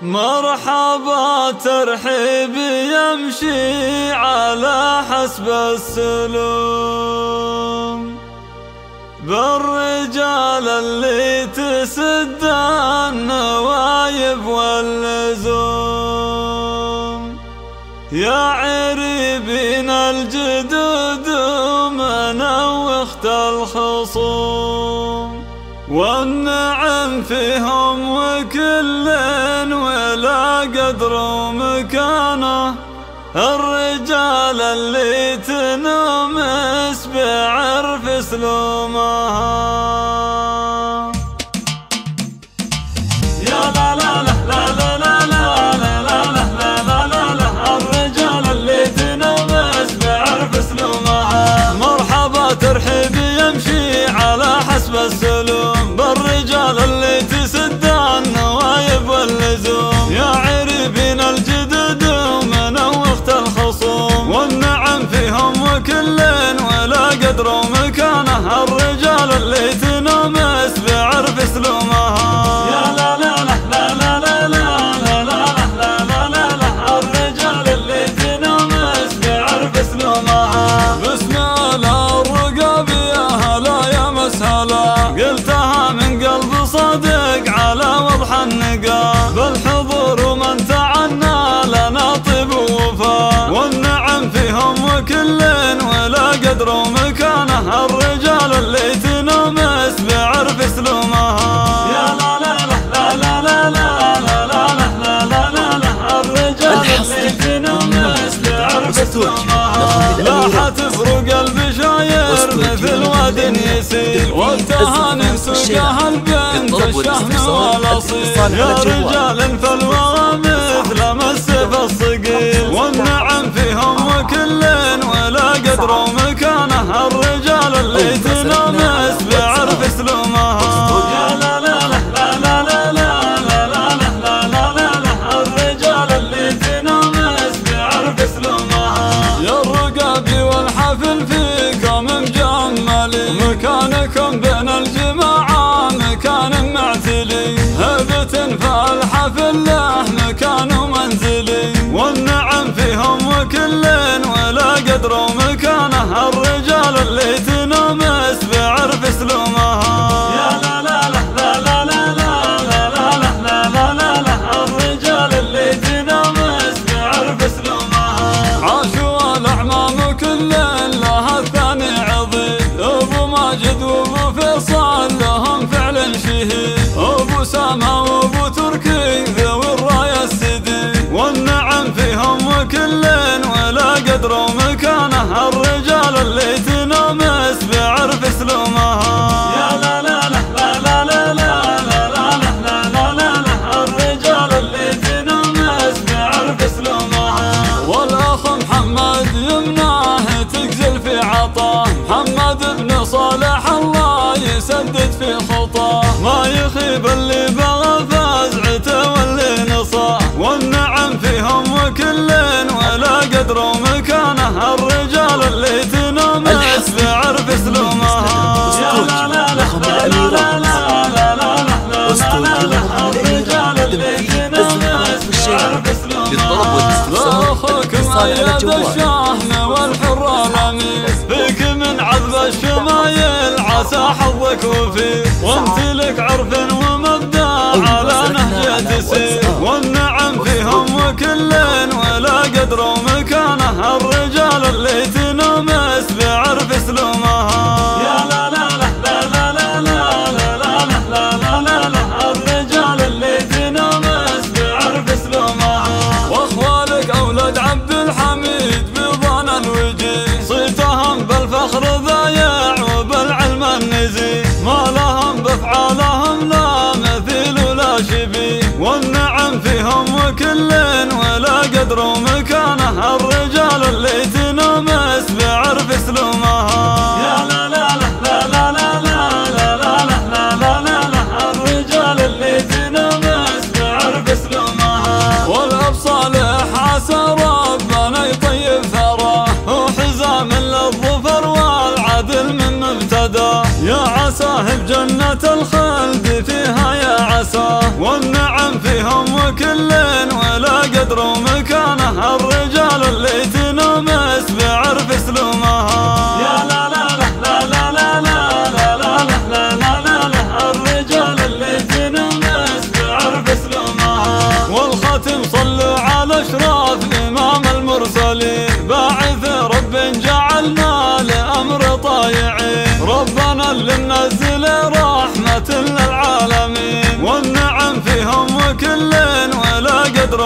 مرحبا ترحيب يمشي على حسب السلوم بالرجال اللي تسد النوايب واللزوم، يا عريبين الجدود منوخت الخصوم، والنعم فيهم وكل ولا قدر ومكانه، الرجال اللي تنمس بعرف سلومها. يا لا لا لا لا لا لا لا لا لا لا لا لا، الرجال اللي تنمس بعرف سلومها. مرحبا ترحيب يمشي على حسب السلوم بالرجال اللي تسد النوايب واللزوم، يا عريبين الجدد ومنوخت الخصوم، والنعم فيهم وكل ولا قدر ومكانه، الرجال اللي تنمس بعرف سلومها. يا لا لا لا لا لا لا لا لا لا لا لا لا، الرجال اللي تنمس بعرف سلومها. بسم الله الرقاب يا هلا يا مسهلا، قلتها من قلب صادق على وضح النقاب، الحضور ومن تعنى لنا طيب ووفاء، والنعم فيهم وكل ولا قدر ومكانه، الرجال اللي تنمس بعرف سلومها. يا لا لا لا لا لا لا لا لا لا لا لا لا، الرجال اللي تنمس بعرف سلومها. لا حتفرق البشاير مثل واد يسير، والتهاني سوقها البنت الشهم والاصيل، يا رجال فالوغى مثل مسف الصقيل، والنعم فيهم وكل ولا قدر ومكانه، الرجال اللي تنمس بعرف سلومها. يا لا لا لا لا لا لا لا لا لا لا لا لا، الرجال اللي تنمس بعرف سلومها. يا الرقابي والحفل فيكم مجملي، مكانكم بين الجماعة مكان معتلي، هبة فالحفل له مكان ومنزلي، والنعم فيهم وكل ولا قدر ومكانه، الرجال اللي تنمس بعرف سلومها. يا لا لا لا لا لا لا لا لا لا لا لا لا، الرجال اللي تنمس بعرف سلومها. عاشوا الأعمام كل لها الثاني عظيم، أبو ماجد وأبو فيصل لهم فعل شهيد، أبو سما وأبو تركي ذوي الراية السديد، والنعم فيهم وكل ولا قدر ومكانه، الرجال اللي تنمس بعرف سلومها. يا لا لا لا لا لا لا لا لا لا لا لا لا، الرجال اللي تنمس بعرف سلومها. والأخ محمد يمناه تجزل في عطاه، محمد بن صالح الله يسدد في خطاه، ما يخيب اللي بغى فزعته واللي نصاه، والنعم فيهم وكل ولا قدر ومكانه، الرجال اللي تنمس بعرف سلومها. يا لا لا لا لا لا لا لا لا لا، الرجال اللي تنمس بعرف سلومها. اخوك مؤيد الشهم والحر الامير، فيك من عذب الشمايل عسى حظك وفير، وامتلك عرف ومبدأ على نهجه تسير، والنعم فيهم وكل ولا قدر ومكانه، الرجال اللي تنمس بعرف سلومها. يا لا لا لا لا لا لا لا لا لا لا لا، الرجال اللي تنمس بعرف سلومها. واخوالك اولاد عبد الحميد بضان الوجيه، صيتهم بالفخر ضايع وبالعلم النزيه، ما لهم بافعالهم لا مثيل ولا شبيه، والنعم فيهم وكل ولا قدر ومكانه، الرجال اللي تنمس بعرف سلومها. يا لا لا لا لا لا لا لا لا لا لا لا لا، الرجال اللي تنمس بعرف سلومها. والأبصالح عسى ربنا يطيب ثراه، وحزام للظفر والعدل من مبتداه، يا عساه بجنة الخلد فيها يا عساه، وكل ولا قدر ومكانه، الرجال اللي تنمس بعرف سلومها. يا لا لا لا لا لا لا لا لا لا لا لا لا، الرجال اللي تنمس بعرف سلومها. والختم صلوا على اشراف امام المرسلين، باعث رب جعلنا لامر طايعين، ربنا اللي منزل رحمة للعالمين، والنعم فيهم وكل ولا قدر